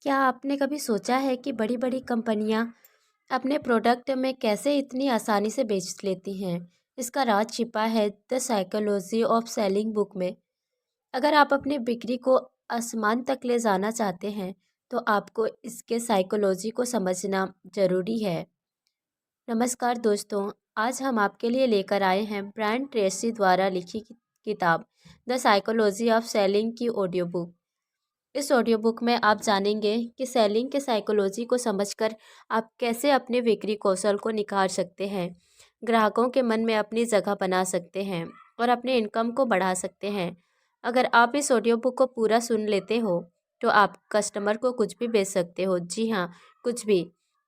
क्या आपने कभी सोचा है कि बड़ी बड़ी कंपनियां अपने प्रोडक्ट में कैसे इतनी आसानी से बेच लेती हैं? इसका राज छिपा है the psychology of selling book में। अगर आप अपनी बिक्री को आसमान तक ले जाना चाहते हैं तो आपको इसके साइकोलॉजी को समझना ज़रूरी है। नमस्कार दोस्तों, आज हम आपके लिए लेकर आए हैं ब्रायन ट्रेसी द्वारा लिखी किताब द साइकोलॉजी ऑफ सेलिंग की ऑडियो बुक। इस ऑडियो बुक में आप जानेंगे कि सेलिंग के साइकोलॉजी को समझकर आप कैसे अपने बिक्री कौशल को निखार सकते हैं, ग्राहकों के मन में अपनी जगह बना सकते हैं और अपने इनकम को बढ़ा सकते हैं। अगर आप इस ऑडियो बुक को पूरा सुन लेते हो तो आप कस्टमर को कुछ भी बेच सकते हो। जी हाँ, कुछ भी।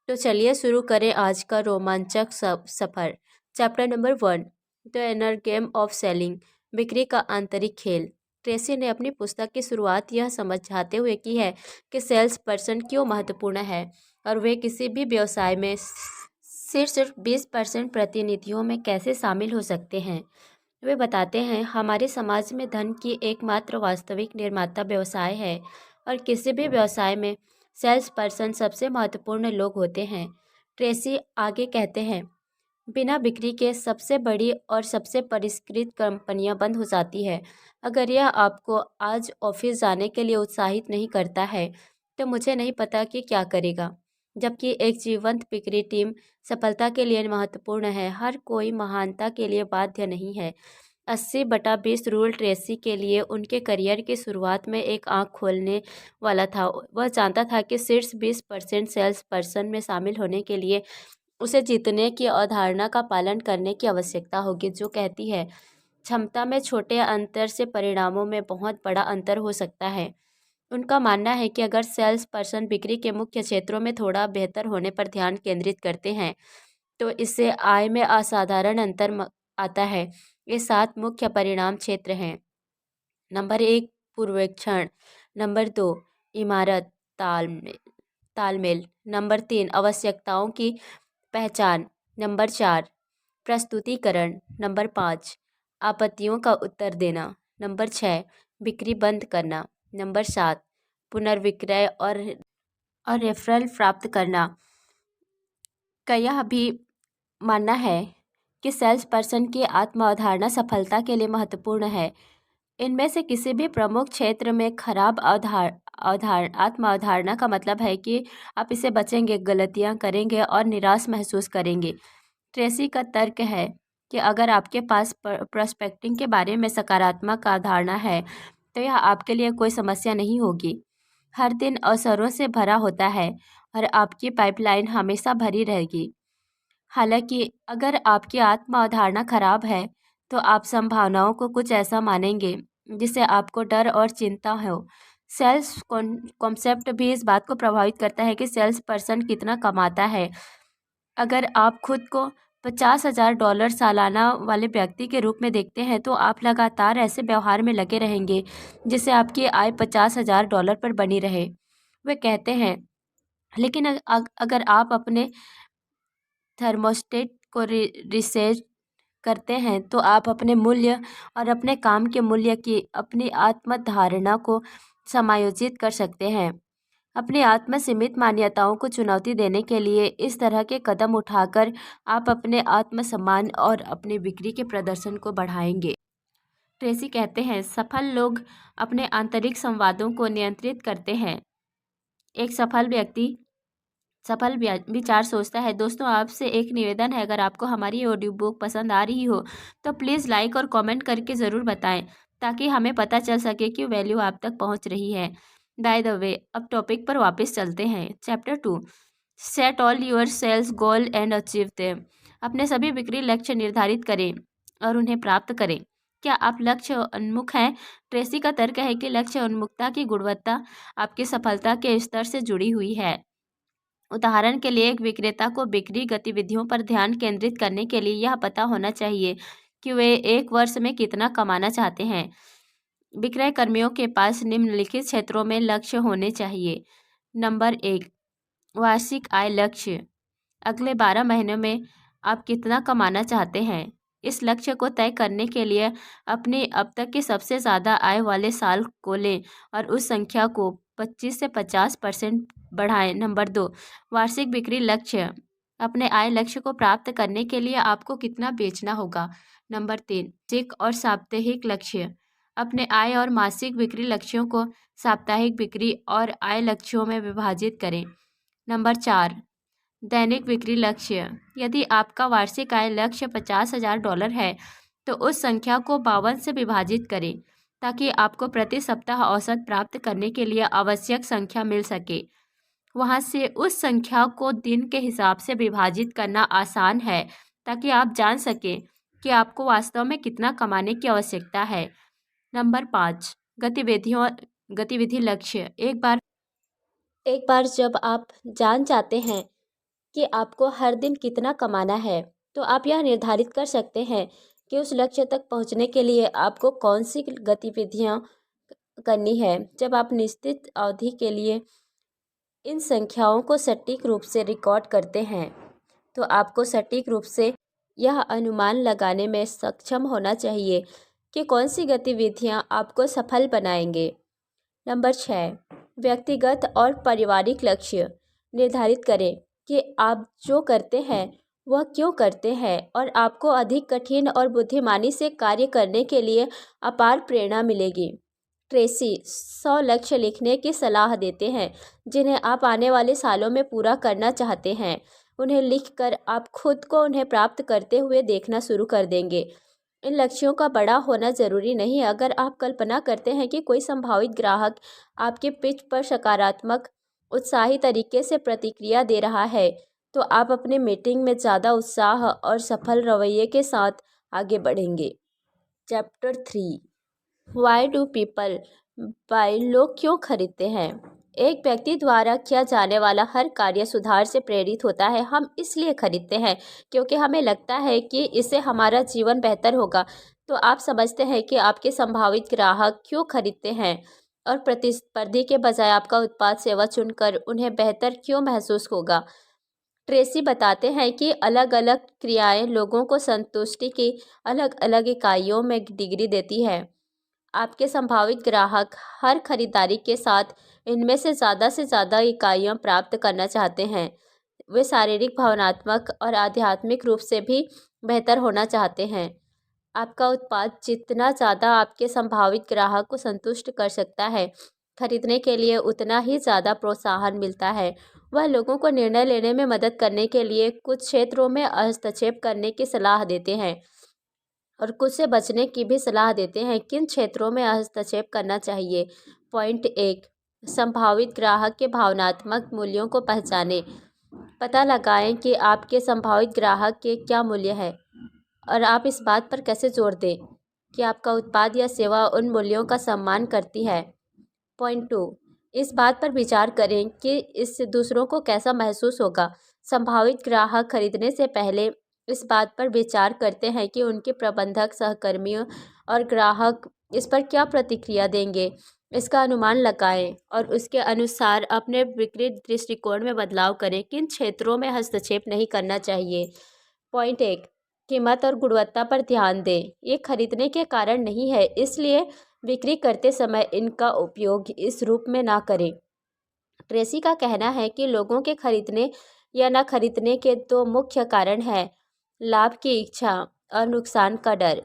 तो चलिए शुरू करें आज का रोमांचक सफ़र। Chapter number 1, the inner game of selling, बिक्री का आंतरिक खेल। ट्रेसी ने अपनी पुस्तक की शुरुआत यह समझाते हुए की है कि सेल्स पर्सन क्यों महत्वपूर्ण है और वे किसी भी व्यवसाय में सिर्फ 20% प्रतिनिधियों में कैसे शामिल हो सकते हैं। वे बताते हैं, हमारे समाज में धन की एकमात्र वास्तविक निर्माता व्यवसाय है और किसी भी व्यवसाय में सेल्स पर्सन सबसे महत्वपूर्ण लोग होते हैं। ट्रेसी आगे कहते हैं, बिना बिक्री के सबसे बड़ी और सबसे परिष्कृत कंपनियां बंद हो जाती है। अगर यह आपको आज ऑफिस जाने के लिए उत्साहित नहीं करता है तो मुझे नहीं पता कि क्या करेगा। जबकि एक जीवंत बिक्री टीम सफलता के लिए महत्वपूर्ण है, हर कोई महानता के लिए बाध्य नहीं है। 80/20 रूल ट्रेसी के लिए उनके करियर की शुरुआत में एक आंख खोलने वाला था। वह जानता था कि शीर्ष 20% सेल्स पर्सन में शामिल होने के लिए उसे जीतने की अवधारणा का पालन करने की आवश्यकता होगी, जो कहती है क्षमता में छोटे अंतर से परिणामों में बहुत बड़ा अंतर हो सकता है। उनका मानना है कि अगर सेल्स पर्सन बिक्री के मुख्य क्षेत्रों में थोड़ा बेहतर होने पर ध्यान केंद्रित करते हैं तो इससे आय में असाधारण अंतर आता है। ये 7 मुख्य परिणाम क्षेत्र हैं। नंबर 1, पूर्वेक्षण। नंबर 2, इमारत तालमेल तालमेल। नंबर 3, आवश्यकताओं की पहचान। नंबर 4, प्रस्तुतिकरण। नंबर 5, आपत्तियों का उत्तर देना। नंबर 6, बिक्री बंद करना। नंबर 7, पुनर्विक्रय और रेफरल प्राप्त करना। का यह भी मानना है कि सेल्स पर्सन की आत्म अवधारणा सफलता के लिए महत्वपूर्ण है। इनमें से किसी भी प्रमुख क्षेत्र में खराब आत्म अवधारणा का मतलब है कि आप इसे बचेंगे, गलतियां करेंगे और निराश महसूस करेंगे। ट्रेसी का तर्क है कि अगर आपके पास प्रोस्पेक्टिंग के बारे में सकारात्मक अवधारणा है तो यह आपके लिए कोई समस्या नहीं होगी। हर दिन अवसरों से भरा होता है और आपकी पाइपलाइन हमेशा भरी रहेगी। हालांकि अगर आपकी आत्म अवधारणा खराब है तो आप संभावनाओं को कुछ ऐसा मानेंगे जिससे आपको डर और चिंता हो। सेल्स कॉन्सेप्ट भी इस बात को प्रभावित करता है कि सेल्स पर्सन कितना कमाता है। अगर आप खुद को $50,000 सालाना वाले व्यक्ति के रूप में देखते हैं तो आप लगातार ऐसे व्यवहार में लगे रहेंगे जिससे आपकी आय $50,000 पर बनी रहे। वे कहते हैं, लेकिन अगर आप अपने थर्मोस्टेट को रिसेट करते हैं तो आप अपने मूल्य और अपने काम के मूल्य की अपनी आत्म धारणा को समायोजित कर सकते हैं। अपनी आत्म सीमित मान्यताओं को चुनौती देने के लिए इस तरह के कदम उठाकर आप अपने आत्मसम्मान और अपनी बिक्री के प्रदर्शन को बढ़ाएंगे। ट्रेसी कहते हैं, सफल लोग अपने आंतरिक संवादों को नियंत्रित करते हैं। एक सफल व्यक्ति सफल विचार सोचता है। दोस्तों, आपसे एक निवेदन है, अगर आपको हमारी ऑडियो बुक पसंद आ रही हो तो प्लीज़ लाइक और कमेंट करके ज़रूर बताएं ताकि हमें पता चल सके कि वैल्यू आप तक पहुंच रही है। बाय द वे, अब टॉपिक पर वापस चलते हैं। Chapter 2, set all your sales goal and achieve them. अपने सभी बिक्री लक्ष्य निर्धारित करें और उन्हें प्राप्त करें। क्या आप लक्ष्य उन्मुख हैं? ट्रेसी का तर्क है कि लक्ष्य उन्मुखता की गुणवत्ता आपकी सफलता के स्तर से जुड़ी हुई है। उदाहरण के लिए, एक विक्रेता को बिक्री गतिविधियों पर ध्यान केंद्रित करने के लिए यह पता होना चाहिए कि वे एक वर्ष में कितना कमाना चाहते हैं। विक्रय कर्मियों के पास निम्नलिखित क्षेत्रों में लक्ष्य होने चाहिए। नंबर 1, वार्षिक आय लक्ष्य। अगले 12 महीनों में आप कितना कमाना चाहते हैं? इस लक्ष्य को तय करने के लिए अपनी अब तक के सबसे ज़्यादा आय वाले साल को लें और उस संख्या को 25 से 50% बढ़ाएं। नंबर 2, वार्षिक बिक्री लक्ष्य। अपने आय लक्ष्य को प्राप्त करने के लिए आपको कितना बेचना होगा। नंबर 3, मासिक और साप्ताहिक लक्ष्य। अपने आय और मासिक बिक्री लक्ष्यों को साप्ताहिक बिक्री और आय लक्ष्यों में विभाजित करें। नंबर 4, दैनिक बिक्री लक्ष्य। यदि आपका वार्षिक आय लक्ष्य $50,000 है तो उस संख्या को 52 से विभाजित करें ताकि आपको प्रति सप्ताह औसत प्राप्त करने के लिए आवश्यक संख्या मिल सके। वहाँ से उस संख्या को दिन के हिसाब से विभाजित करना आसान है ताकि आप जान सकें कि आपको वास्तव में कितना कमाने की आवश्यकता है। नंबर 5, गतिविधि लक्ष्य। एक बार जब आप जान जाते हैं कि आपको हर दिन कितना कमाना है, तो आप यह निर्धारित कर सकते हैं कि उस लक्ष्य तक पहुंचने के लिए आपको कौन सी गतिविधियां करनी है। जब आप निश्चित अवधि के लिए इन संख्याओं को सटीक रूप से रिकॉर्ड करते हैं, तो आपको सटीक रूप से यह अनुमान लगाने में सक्षम होना चाहिए कि कौन सी गतिविधियां आपको सफल बनाएंगे। नंबर 6, व्यक्तिगत और पारिवारिक लक्ष्य। निर्धारित करें कि आप जो करते हैं वह क्यों करते हैं और आपको अधिक कठिन और बुद्धिमानी से कार्य करने के लिए अपार प्रेरणा मिलेगी। ट्रेसी 100 लक्ष्य लिखने की सलाह देते हैं जिन्हें आप आने वाले सालों में पूरा करना चाहते हैं। उन्हें लिखकर आप खुद को उन्हें प्राप्त करते हुए देखना शुरू कर देंगे। इन लक्ष्यों का बड़ा होना ज़रूरी नहीं। अगर आप कल्पना करते हैं कि कोई संभावित ग्राहक आपके पिच पर सकारात्मक उत्साही तरीके से प्रतिक्रिया दे रहा है, तो आप अपने मीटिंग में ज़्यादा उत्साह और सफल रवैये के साथ आगे बढ़ेंगे। Chapter 3, why do people buy. लोग क्यों खरीदते हैं। एक व्यक्ति द्वारा किया जाने वाला हर कार्य सुधार से प्रेरित होता है। हम इसलिए खरीदते हैं क्योंकि हमें लगता है कि इससे हमारा जीवन बेहतर होगा। तो आप समझते हैं कि आपके संभावित ग्राहक क्यों खरीदते हैं और प्रतिस्पर्धी के बजाय आपका उत्पाद सेवा चुनकर उन्हें बेहतर क्यों महसूस होगा। ट्रेसी बताते हैं कि अलग अलग क्रियाएं लोगों को संतुष्टि की अलग अलग इकाइयों में डिग्री देती है। आपके संभावित ग्राहक हर खरीदारी के साथ इनमें से ज़्यादा इकाइयाँ प्राप्त करना चाहते हैं। वे शारीरिक, भावनात्मक और आध्यात्मिक रूप से भी बेहतर होना चाहते हैं। आपका उत्पाद जितना ज़्यादा आपके संभावित ग्राहक को संतुष्ट कर सकता है, खरीदने के लिए उतना ही ज़्यादा प्रोत्साहन मिलता है। वह लोगों को निर्णय लेने में मदद करने के लिए कुछ क्षेत्रों में हस्तक्षेप करने की सलाह देते हैं और कुछ से बचने की भी सलाह देते हैं। किन क्षेत्रों में हस्तक्षेप करना चाहिए। पॉइंट 1, संभावित ग्राहक के भावनात्मक मूल्यों को पहचानें। पता लगाएं कि आपके संभावित ग्राहक के क्या मूल्य हैं और आप इस बात पर कैसे जोर दें कि आपका उत्पाद या सेवा उन मूल्यों का सम्मान करती है। पॉइंट 2, इस बात पर विचार करें कि इससे दूसरों को कैसा महसूस होगा। संभावित ग्राहक खरीदने से पहले इस बात पर विचार करते हैं कि उनके प्रबंधक, सहकर्मियों और ग्राहक इस पर क्या प्रतिक्रिया देंगे। इसका अनुमान लगाएं और उसके अनुसार अपने बिक्री दृष्टिकोण में बदलाव करें। किन क्षेत्रों में हस्तक्षेप नहीं करना चाहिए। पॉइंट 1, कीमत और गुणवत्ता पर ध्यान दें। ये खरीदने के कारण नहीं है, इसलिए बिक्री करते समय इनका उपयोग इस रूप में ना करें। ट्रेसी का कहना है कि लोगों के खरीदने या न खरीदने के दो मुख्य कारण हैं, लाभ की इच्छा और नुकसान का डर।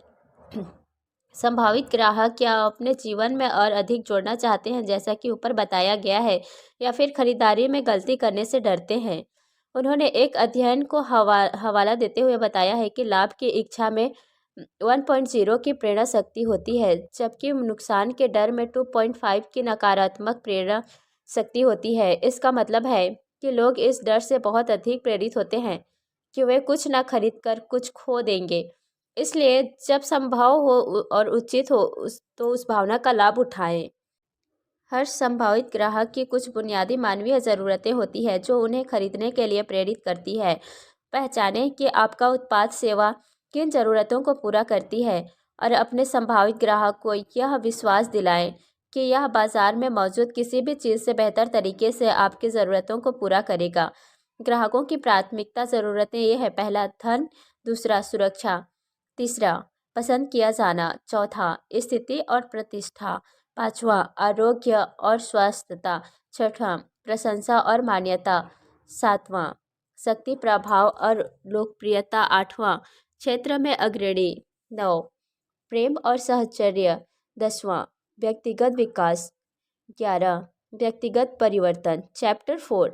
संभावित ग्राहक क्या अपने जीवन में और अधिक जोड़ना चाहते हैं जैसा कि ऊपर बताया गया है, या फिर खरीदारी में गलती करने से डरते हैं। उन्होंने एक अध्ययन को हवाला देते हुए बताया है कि लाभ की इच्छा में 1.0 की प्रेरणा शक्ति होती है, जबकि नुकसान के डर में 2.5 की नकारात्मक प्रेरणा शक्ति होती है। इसका मतलब है कि लोग इस डर से बहुत अधिक प्रेरित होते हैं कि वे कुछ ना खरीद कर कुछ खो देंगे। इसलिए जब संभव हो और उचित हो उस भावना का लाभ उठाएं। हर संभावित ग्राहक की कुछ बुनियादी मानवीय ज़रूरतें होती हैं जो उन्हें खरीदने के लिए प्रेरित करती है। पहचानें कि आपका उत्पाद सेवा किन ज़रूरतों को पूरा करती है और अपने संभावित ग्राहक को यह विश्वास दिलाएं कि यह बाज़ार में मौजूद किसी भी चीज़ से बेहतर तरीके से आपकी ज़रूरतों को पूरा करेगा। ग्राहकों की प्राथमिकता ज़रूरतें ये है। पहला, धन। दूसरा, सुरक्षा। तीसरा, पसंद किया जाना। चौथा, स्थिति और प्रतिष्ठा। पाँचवा, आरोग्य और स्वास्थ्यता। छठवां, प्रशंसा और मान्यता। सातवां, शक्ति, प्रभाव और लोकप्रियता। आठवां, क्षेत्र में अग्रणी। नौ, प्रेम और साहचर्य। 10वां, व्यक्तिगत विकास। 11, व्यक्तिगत परिवर्तन। चैप्टर 4,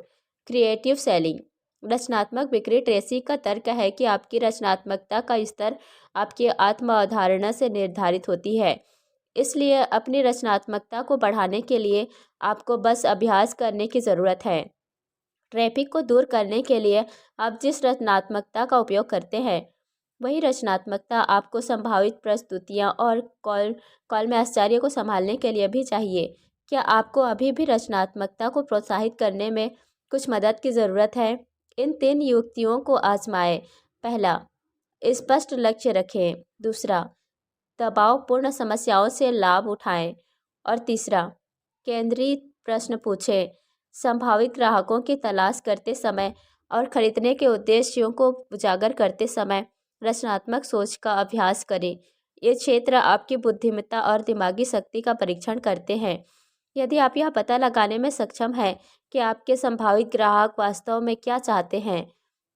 क्रिएटिव सेलिंग, रचनात्मक बिक्री। ट्रेसी का तर्क है कि आपकी रचनात्मकता का स्तर आपकी आत्म अवधारणा से निर्धारित होती है, इसलिए अपनी रचनात्मकता को बढ़ाने के लिए आपको बस अभ्यास करने की ज़रूरत है। ट्रैफिक को दूर करने के लिए आप जिस रचनात्मकता का उपयोग करते हैं, वही रचनात्मकता आपको संभावित प्रस्तुतियाँ और कॉल कॉल में आश्चर्य को संभालने के लिए भी चाहिए। क्या आपको अभी भी रचनात्मकता को प्रोत्साहित करने में कुछ मदद की ज़रूरत है? इन 3 युक्तियों को आजमाएं। पहला, स्पष्ट लक्ष्य रखें। दूसरा, दबावपूर्ण समस्याओं से लाभ उठाएं। और तीसरा, केंद्रित प्रश्न पूछें। संभावित ग्राहकों की तलाश करते समय और खरीदने के उद्देश्यों को उजागर करते समय रचनात्मक सोच का अभ्यास करें। ये क्षेत्र आपकी बुद्धिमत्ता और दिमागी शक्ति का परीक्षण करते हैं। यदि आप यह पता लगाने में सक्षम हैं कि आपके संभावित ग्राहक वास्तव में क्या चाहते हैं,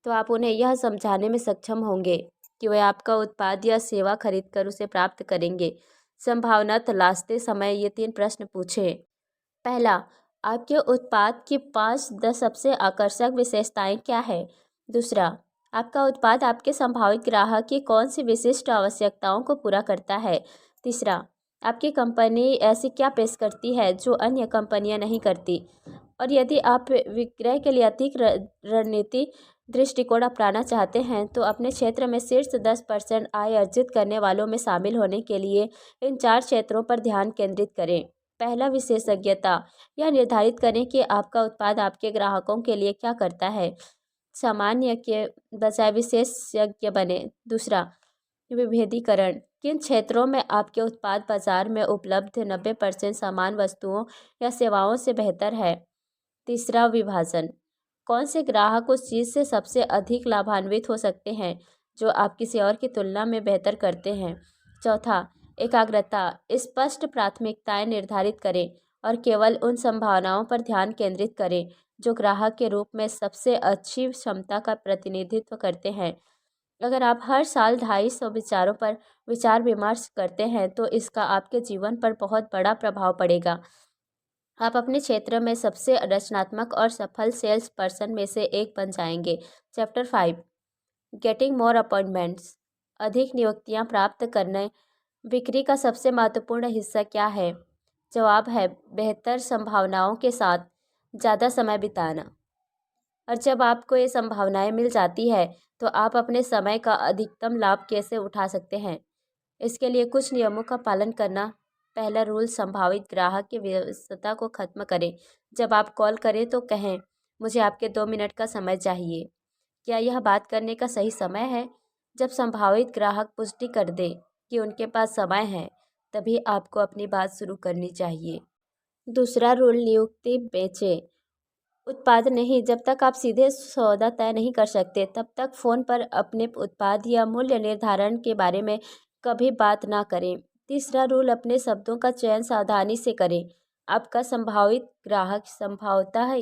तो आप उन्हें यह समझाने में सक्षम होंगे कि वे आपका उत्पाद या सेवा खरीदकर उसे प्राप्त करेंगे। संभावना तलाशते समय ये 3 प्रश्न पूछें। पहला, आपके उत्पाद की 5-10 सबसे आकर्षक विशेषताएं क्या है? दूसरा, आपका उत्पाद आपके संभावित ग्राहक की कौन सी विशिष्ट आवश्यकताओं को पूरा करता है? तीसरा, आपकी कंपनी ऐसी क्या पेश करती है जो अन्य कंपनियां नहीं करती? और यदि आप विक्रय के लिए अधिक रणनीति दृष्टिकोण अपनाना चाहते हैं, तो अपने क्षेत्र में शीर्ष 10% आय अर्जित करने वालों में शामिल होने के लिए इन 4 क्षेत्रों पर ध्यान केंद्रित करें। पहला, विशेषज्ञता। यह निर्धारित करें कि आपका उत्पाद आपके ग्राहकों के लिए क्या करता है। सामान्य के बजाय विशेषज्ञ बने। दूसरा, विभेदीकरण। किन क्षेत्रों में आपके उत्पाद बाजार में उपलब्ध 90% समान वस्तुओं या सेवाओं से बेहतर है। तीसरा, विभाजन। कौन से ग्राहक उस चीज़ से सबसे अधिक लाभान्वित हो सकते हैं जो आप किसी और की तुलना में बेहतर करते हैं। चौथा, एकाग्रता। स्पष्ट प्राथमिकताएं निर्धारित करें और केवल उन संभावनाओं पर ध्यान केंद्रित करें जो ग्राहक के रूप में सबसे अच्छी क्षमता का प्रतिनिधित्व करते हैं। अगर आप हर साल 250 विचारों पर विचार विमर्श करते हैं, तो इसका आपके जीवन पर बहुत बड़ा प्रभाव पड़ेगा। आप अपने क्षेत्र में सबसे रचनात्मक और सफल सेल्स पर्सन में से एक बन जाएंगे। चैप्टर 5, गेटिंग मोर अपॉइंटमेंट्स, अधिक नियुक्तियां प्राप्त करने। बिक्री का सबसे महत्वपूर्ण हिस्सा क्या है? जवाब है बेहतर संभावनाओं के साथ ज़्यादा समय बिताना। और जब आपको ये संभावनाएं मिल जाती है, तो आप अपने समय का अधिकतम लाभ कैसे उठा सकते हैं? इसके लिए कुछ नियमों का पालन करना। पहला रूल, संभावित ग्राहक की व्यस्तता को खत्म करें। जब आप कॉल करें तो कहें, मुझे आपके 2 मिनट का समय चाहिए। क्या यह बात करने का सही समय है? जब संभावित ग्राहक पुष्टि कर दे कि उनके पास समय है, तभी आपको अपनी बात शुरू करनी चाहिए। दूसरा रूल, नियुक्ति बेचें, उत्पाद नहीं। जब तक आप सीधे सौदा तय नहीं कर सकते, तब तक फ़ोन पर अपने उत्पाद या मूल्य निर्धारण के बारे में कभी बात ना करें। तीसरा रूल, अपने शब्दों का चयन सावधानी से करें। आपका संभावित ग्राहक संभवतः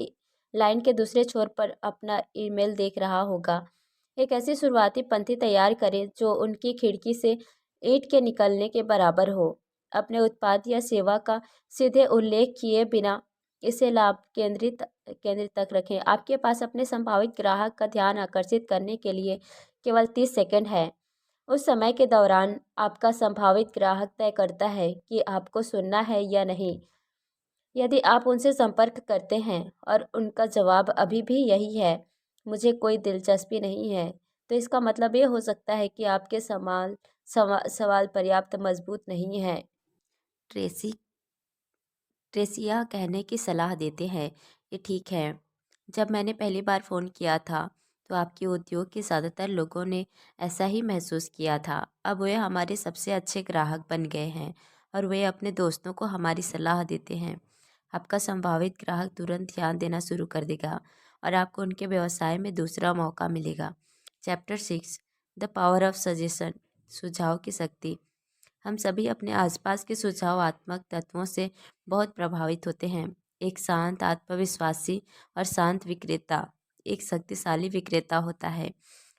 लाइन के दूसरे छोर पर अपना ईमेल देख रहा होगा। एक ऐसी शुरुआती पंक्ति तैयार करें जो उनकी खिड़की से ईंट के निकलने के बराबर हो। अपने उत्पाद या सेवा का सीधे उल्लेख किए बिना इसे लाभ केंद्रित तक रखें। आपके पास अपने संभावित ग्राहक का ध्यान आकर्षित करने के लिए केवल 30 सेकंड है। उस समय के दौरान आपका संभावित ग्राहक तय करता है कि आपको सुनना है या नहीं। यदि आप उनसे संपर्क करते हैं और उनका जवाब अभी भी यही है, मुझे कोई दिलचस्पी नहीं है, तो इसका मतलब ये हो सकता है कि आपके सवाल पर्याप्त मजबूत नहीं है। ट्रेसी ट्रेसिया कहने की सलाह देते हैं, ये ठीक है। जब मैंने पहली बार फ़ोन किया था, तो आपके उद्योग के ज़्यादातर लोगों ने ऐसा ही महसूस किया था। अब वे हमारे सबसे अच्छे ग्राहक बन गए हैं और वे अपने दोस्तों को हमारी सलाह देते हैं। आपका संभावित ग्राहक तुरंत ध्यान देना शुरू कर देगा और आपको उनके व्यवसाय में दूसरा मौका मिलेगा। Chapter 6, the power of suggestion, सुझाव की शक्ति। हम सभी अपने आसपास के सुझावात्मक तत्वों से बहुत प्रभावित होते हैं। एक शांत, आत्मविश्वासी और शांत विक्रेता एक शक्तिशाली विक्रेता होता है।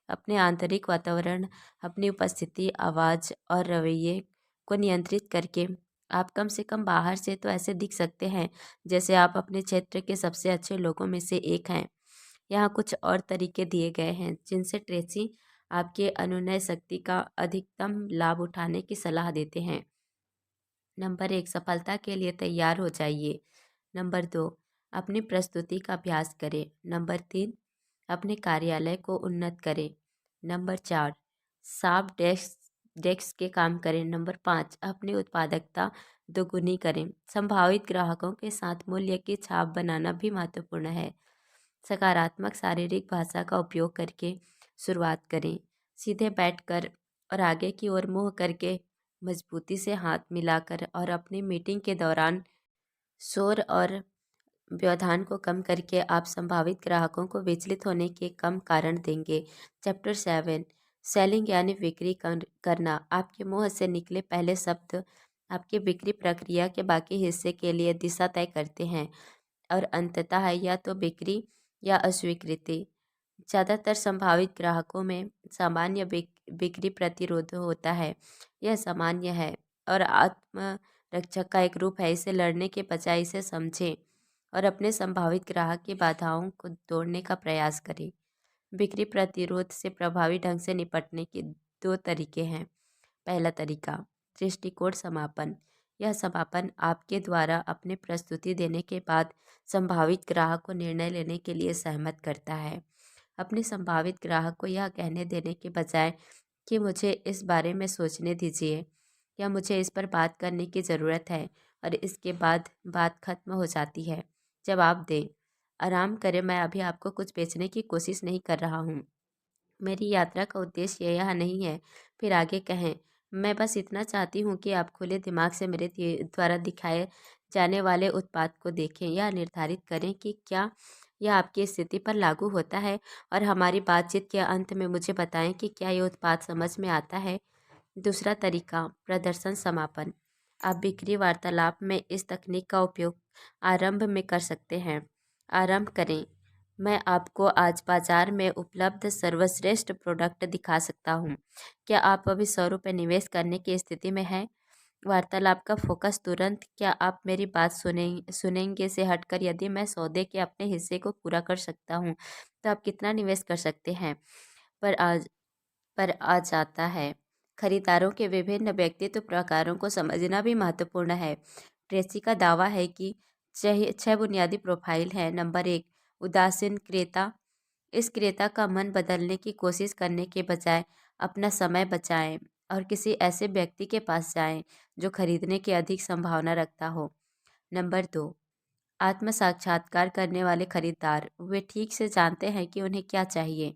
अपने आंतरिक वातावरण, अपनी उपस्थिति, आवाज़ और रवैये को नियंत्रित करके आप कम से कम बाहर से तो ऐसे दिख सकते हैं जैसे आप अपने क्षेत्र के सबसे अच्छे लोगों में से एक हैं। यहाँ कुछ और तरीके दिए गए हैं जिनसे ट्रेसी आपके अनुनय शक्ति का अधिकतम लाभ उठाने की सलाह देते हैं। नंबर 1, सफलता के लिए तैयार हो जाइए। नंबर 2, अपनी प्रस्तुति का अभ्यास करें। नंबर 3, अपने कार्यालय को उन्नत करें। नंबर 4, साफ डेस्क डेस्क के काम करें। नंबर 5, अपनी उत्पादकता दोगुनी करें। संभावित ग्राहकों के साथ मूल्य की छाप बनाना भी महत्वपूर्ण है। सकारात्मक शारीरिक भाषा का उपयोग करके शुरुआत करें। सीधे बैठकर और आगे की ओर मुँह करके मजबूती से हाथ मिलाकर और अपनी मीटिंग के दौरान शोर और व्यवधान को कम करके आप संभावित ग्राहकों को विचलित होने के कम कारण देंगे। चैप्टर 7, सेलिंग यानी बिक्री करना। आपके मुंह से निकले पहले शब्द आपकी बिक्री प्रक्रिया के बाकी हिस्से के लिए दिशा तय करते हैं और अंततः या तो बिक्री या अस्वीकृति। ज़्यादातर संभावित ग्राहकों में सामान्य बिक्री प्रतिरोध होता है। यह सामान्य है और आत्मरक्षा का एक रूप है। इसे लड़ने के बजाय इसे समझें और अपने संभावित ग्राहक की बाधाओं को तोड़ने का प्रयास करें। बिक्री प्रतिरोध से प्रभावी ढंग से निपटने के 2 तरीके हैं। पहला तरीका, दृष्टिकोण समापन। यह समापन आपके द्वारा अपने प्रस्तुति देने के बाद संभावित ग्राहक को निर्णय लेने के लिए सहमत करता है। अपने संभावित ग्राहक को यह कहने देने के बजाय कि मुझे इस बारे में सोचने दीजिए या मुझे इस पर बात करने की ज़रूरत है, और इसके बाद बात खत्म हो जाती है। जवाब दें, आराम करें, मैं अभी आपको कुछ बेचने की कोशिश नहीं कर रहा हूँ। मेरी यात्रा का उद्देश्य यह नहीं है। फिर आगे कहें, मैं बस इतना चाहती हूँ कि आप खुले दिमाग से मेरे द्वारा दिखाए जाने वाले उत्पाद को देखें। यह निर्धारित करें कि क्या यह आपकी स्थिति पर लागू होता है, और हमारी बातचीत के अंत में मुझे बताएं कि क्या यह उत्पाद समझ में आता है। दूसरा तरीका, प्रदर्शन समापन। आप बिक्री वार्तालाप में इस तकनीक का उपयोग आरंभ में कर सकते हैं। आरंभ करें, मैं आपको आज बाजार में उपलब्ध सर्वश्रेष्ठ प्रोडक्ट दिखा सकता हूँ। क्या आप अभी 100 रुपये निवेश करने की स्थिति में हैं? वार्तालाप का फोकस तुरंत क्या आप मेरी बात सुनेंगे से हटकर यदि मैं सौदे के अपने हिस्से को पूरा कर सकता हूँ तो आप कितना निवेश कर सकते हैं पर आज पर आ जाता है। खरीदारों के विभिन्न व्यक्तित्व प्रकारों को समझना भी महत्वपूर्ण है। ट्रेसी का दावा है कि 6 बुनियादी प्रोफाइल हैं। नंबर 1, उदासीन क्रेता। इस क्रेता का मन बदलने की कोशिश करने के बजाय अपना समय बचाएं और किसी ऐसे व्यक्ति के पास जाएं जो खरीदने की अधिक संभावना रखता हो। नंबर 2, आत्म साक्षात्कार करने वाले खरीदार। वे ठीक से जानते हैं कि उन्हें क्या चाहिए।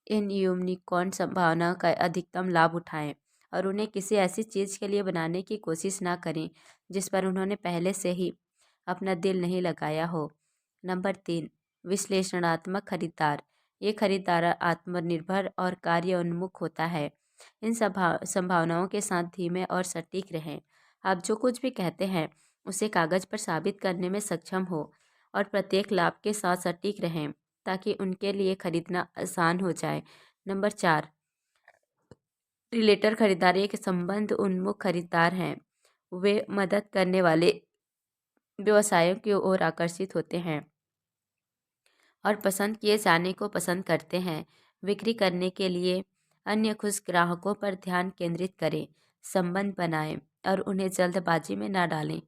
इन यूनिकॉर्न संभावना का अधिकतम लाभ उठाएं और उन्हें किसी ऐसी चीज़ के लिए बनाने की कोशिश ना करें जिस पर उन्होंने पहले से ही अपना दिल नहीं लगाया हो। नंबर 3, विश्लेषणात्मक खरीदार। ये खरीदार आत्मनिर्भर और कार्य उन्मुख होता है। इन संभावनाओं के साथ धीमे और सटीक रहें। आप जो कुछ भी कहते हैं उसे कागज पर साबित करने में सक्षम हो और प्रत्येक लाभ के साथ सटीक रहें ताकि उनके लिए खरीदना आसान हो जाए। नंबर 4, रिलेटर खरीदार एक संबंध उन्मुख खरीदार हैं। वे मदद करने वाले व्यवसायों की ओर आकर्षित होते हैं और पसंद किए जाने को पसंद करते हैं। बिक्री करने के लिए अन्य खुश ग्राहकों पर ध्यान केंद्रित करें, संबंध बनाएं और उन्हें जल्दबाजी में ना डालें।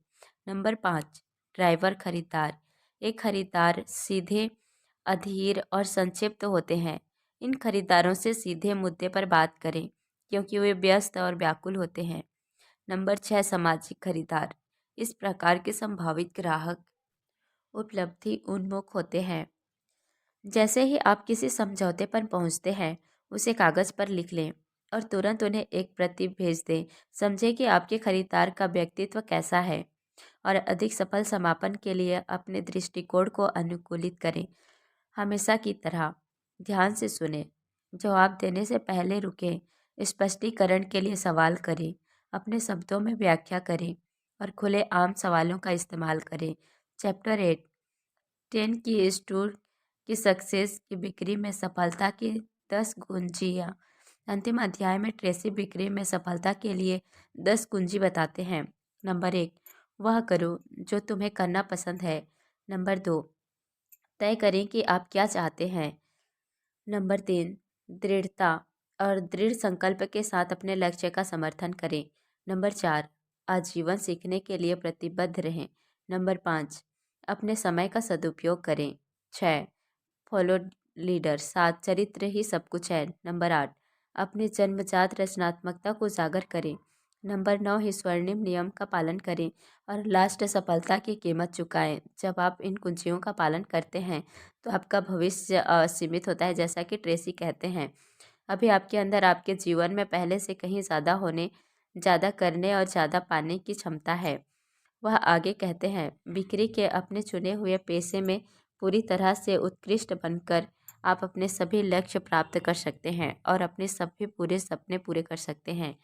नंबर 5, ड्राइवर खरीदार। एक खरीदार सीधे, अधीर और संक्षिप्त होते हैं। इन खरीदारों से सीधे मुद्दे पर बात करें क्योंकि वे व्यस्त और व्याकुल होते हैं। नंबर 6, सामाजिक खरीदार। इस प्रकार के संभावित ग्राहक उपलब्धि उन्मुख होते हैं। जैसे ही आप किसी समझौते पर पहुंचते हैं, उसे कागज पर लिख लें और तुरंत उन्हें एक प्रति भेज दें। समझें कि आपके खरीदार का व्यक्तित्व कैसा है और अधिक सफल समापन के लिए अपने दृष्टिकोण को अनुकूलित करें। हमेशा की तरह ध्यान से सुनें, जवाब देने से पहले रुकें, स्पष्टीकरण के लिए सवाल करें अपने शब्दों में व्याख्या करें और खुले आम सवालों का इस्तेमाल करें। चैप्टर 8, 10 की स्टोर की सक्सेस की बिक्री में सफलता की 10 कुंजियाँ। अंतिम अध्याय में ट्रेसी बिक्री में सफलता के लिए 10 कुंजी बताते हैं। नंबर 1, वह करो जो तुम्हें करना पसंद है। नंबर 2, तय करें कि आप क्या चाहते हैं। नंबर 3, दृढ़ता और दृढ़ संकल्प के साथ अपने लक्ष्य का समर्थन करें। नंबर 4, आजीवन सीखने के लिए प्रतिबद्ध रहें। नंबर 5, अपने समय का सदुपयोग करें। 6, फॉलो लीडर। 7, चरित्र ही सब कुछ है। नंबर 8, अपने जन्मजात रचनात्मकता को उजागर करें। नंबर 9 ही स्वर्णिम नियम का पालन करें। और लास्ट, सफलता की कीमत चुकाएं। जब आप इन कुंजियों का पालन करते हैं तो आपका भविष्य सीमित होता है, जैसा कि ट्रेसी कहते हैं। अभी आपके अंदर आपके जीवन में पहले से कहीं ज़्यादा होने, ज़्यादा करने और ज़्यादा पाने की क्षमता है। वह आगे कहते हैं, बिक्री के अपने चुने हुए पेशे में पूरी तरह से उत्कृष्ट बनकर आप अपने सभी लक्ष्य प्राप्त कर सकते हैं और अपने सभी पूरे सपने पूरे कर सकते हैं।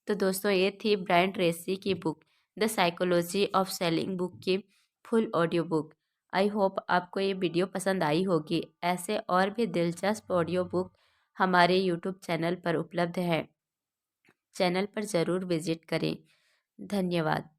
तो दोस्तों, ये थी ब्रायन ट्रेसी की book the psychology of selling book की full audio book. I hope आपको ये वीडियो पसंद आई होगी। ऐसे और भी दिलचस्प ऑडियो बुक हमारे यूट्यूब चैनल पर उपलब्ध है। चैनल पर ज़रूर विजिट करें। धन्यवाद।